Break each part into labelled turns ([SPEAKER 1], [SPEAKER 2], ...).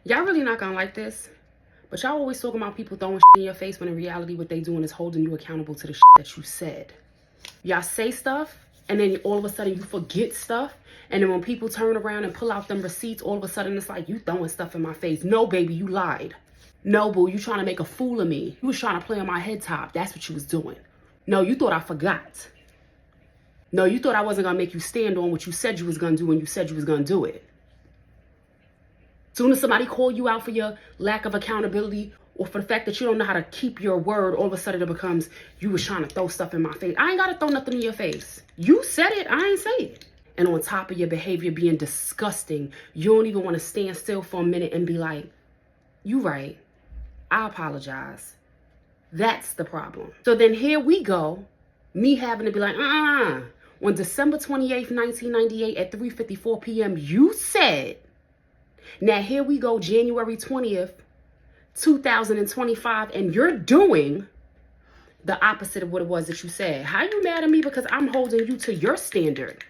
[SPEAKER 1] Y'all really not gonna like this, but y'all always talking about people throwing in your face when in reality what they doing is holding you accountable to the that you said. Y'all say stuff, and then all of a sudden you forget stuff, and then when people turn around and pull out them receipts, all of a sudden it's like, you throwing stuff in my face. No, baby, you lied. No, boo, you trying to make a fool of me. You was trying to play on my head top. That's what you was doing. No, you thought I forgot. No, you thought I wasn't gonna make you stand on what you said you was gonna do when you said you was gonna do it. Soon as somebody call you out for your lack of accountability or for the fact that you don't know how to keep your word, all of a sudden it becomes you was trying to throw stuff in my face. I ain't gotta throw nothing in your face. You said it, I ain't say it. And on top of your behavior being disgusting, you don't even want to stand still for a minute and be like, you right, I apologize. That's the problem. So then here we go, me having to be like, on December 28th, 1998 at 3:54 p.m., you said. Now here we go, January 20th, 2025, and you're doing the opposite of what it was that you said. How you mad at me because I'm holding you to your standard?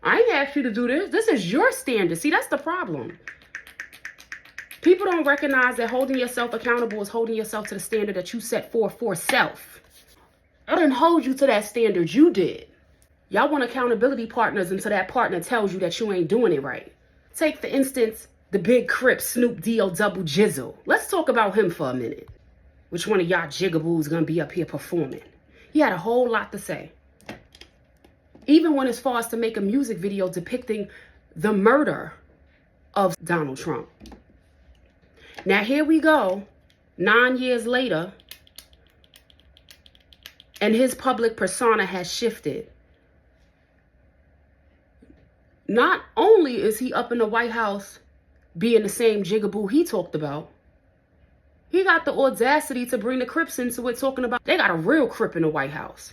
[SPEAKER 1] I ain't asked you to do this. This is your standard. See, that's the problem. People don't recognize that holding yourself accountable is holding yourself to the standard that you set for self. I didn't hold you to that standard. You did. Y'all want accountability partners until that partner tells you that you ain't doing it right. Take, for instance, the big Crip, Snoop D.O. double jizzle. Let's talk about him for a minute. Which one of y'all jigaboos gonna be up here performing? He had a whole lot to say. Even went as far as to make a music video depicting the murder of Donald Trump. Now here we go, 9 years later, and his public persona has shifted. Not only is he up in the White House being the same jigaboo he talked about, he got the audacity to bring the Crips into it, talking about they got a real Crip in the White House.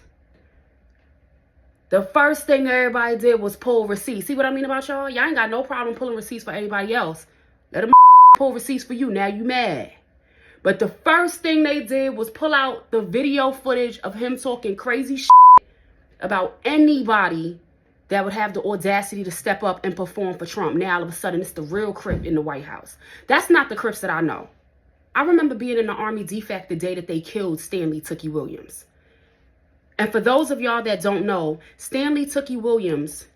[SPEAKER 1] The first thing everybody did was pull receipts. See what I mean about y'all? Y'all ain't got no problem pulling receipts for anybody else. Let them pull receipts for you. Now you mad. But the first thing they did was pull out the video footage of him talking crazy shit about anybody that would have the audacity to step up and perform for Trump. Now all of a sudden it's the real Crip in the White House. That's not the Crips that I know. I remember being in the Army DFAC the day that they killed Stanley Tookie Williams. And for those of y'all that don't know, Stanley Tookie Williams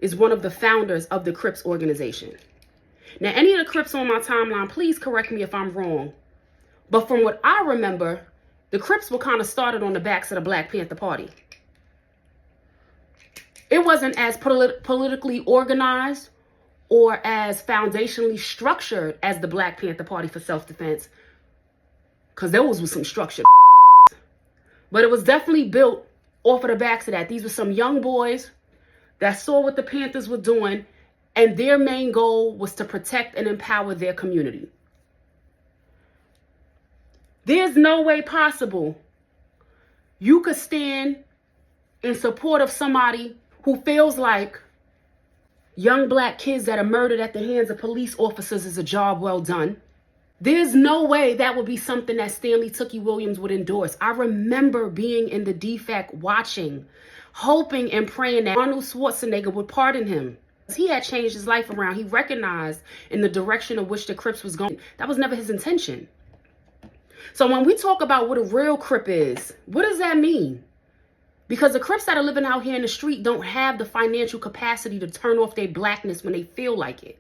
[SPEAKER 1] is one of the founders of the Crips organization. Now, any of the Crips on my timeline, please correct me if I'm wrong. But from what I remember, the Crips were kind of started on the backs of the Black Panther Party. It wasn't as politically organized or as foundationally structured as the Black Panther Party for self-defense, because those was some structured. But it was definitely built off of the backs of that. These were some young boys that saw what the Panthers were doing, and their main goal was to protect and empower their community. There's no way possible you could stand in support of somebody who feels like young Black kids that are murdered at the hands of police officers is a job well done. There's no way that would be something that Stanley Tookie Williams would endorse. I remember being in the DFAC watching, hoping and praying that Arnold Schwarzenegger would pardon him. He had changed his life around. He recognized in the direction of which the Crips was going. That was never his intention. So when we talk about what a real Crip is, what does that mean? Because the Crips that are living out here in the street don't have the financial capacity to turn off their blackness when they feel like it.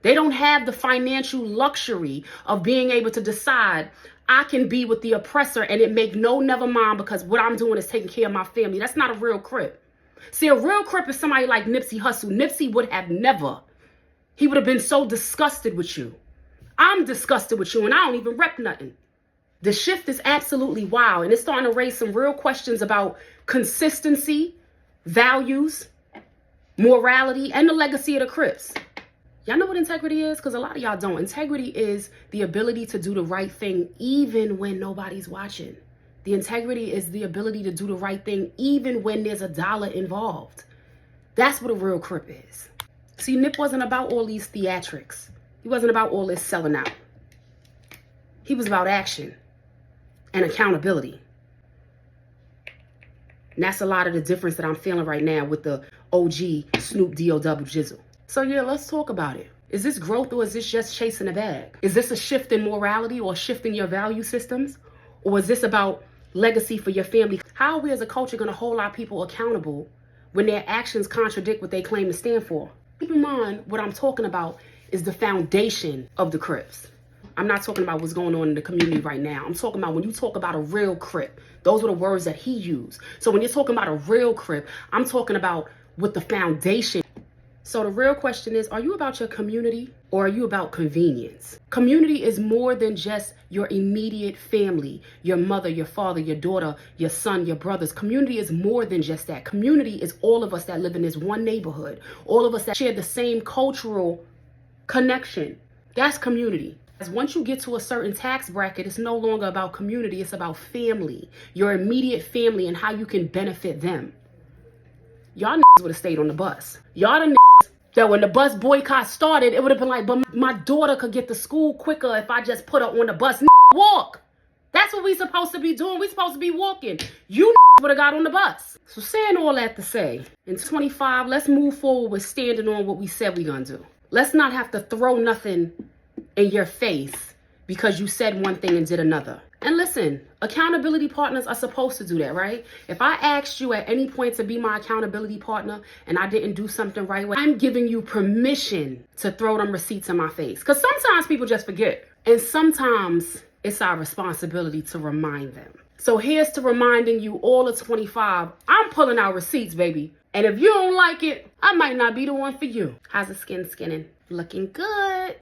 [SPEAKER 1] They don't have the financial luxury of being able to decide, I can be with the oppressor and it make no never mind because what I'm doing is taking care of my family. That's not a real Crip. See, a real Crip is somebody like Nipsey Hussle. Nipsey would have never. He would have been so disgusted with you. I'm disgusted with you and I don't even rep nothing. The shift is absolutely wild, and it's starting to raise some real questions about consistency, values, morality, and the legacy of the Crips. Y'all know what integrity is? Because a lot of y'all don't. Integrity is the ability to do the right thing even when nobody's watching. The integrity is the ability to do the right thing even when there's a dollar involved. That's what a real Crip is. See, Nip wasn't about all these theatrics. He wasn't about all this selling out. He was about action and accountability. And that's a lot of the difference that I'm feeling right now with the OG Snoop D.O. double jizzle. So yeah, let's talk about it. Is this growth, or is this just chasing a bag? Is this a shift in morality or a shift in your value systems? Or is this about legacy for your family? How are we as a culture going to hold our people accountable when their actions contradict what they claim to stand for? Keep in mind, what I'm talking about is the foundation of the Crips. I'm not talking about what's going on in the community right now. I'm talking about when you talk about a real Crip. Those were the words that he used. So when you're talking about a real Crip, I'm talking about what the foundation. So the real question is, are you about your community or are you about convenience? Community is more than just your immediate family, your mother, your father, your daughter, your son, your brothers. Community is more than just that. Community is all of us that live in this one neighborhood, all of us that share the same cultural connection. That's community. As once you get to a certain tax bracket, it's no longer about community, it's about family, your immediate family and how you can benefit them. Y'all would have stayed on the bus. Y'all the that when the bus boycott started, it would have been like, but my daughter could get to school quicker if I just put her on the bus. Walk. That's what we supposed to be doing. We supposed to be walking. You would have got on the bus. So saying all that to say, in 25, let's move forward with standing on what we said we gonna do. Let's not have to throw nothing in your face because you said one thing and did another. And listen, accountability partners are supposed to do that, right? If I asked you at any point to be my accountability partner and I didn't do something right, I'm giving you permission to throw them receipts in my face. Because sometimes people just forget. And sometimes it's our responsibility to remind them. So here's to reminding you all of 25, I'm pulling out receipts, baby. And if you don't like it, I might not be the one for you. How's the skin skinning? Looking good.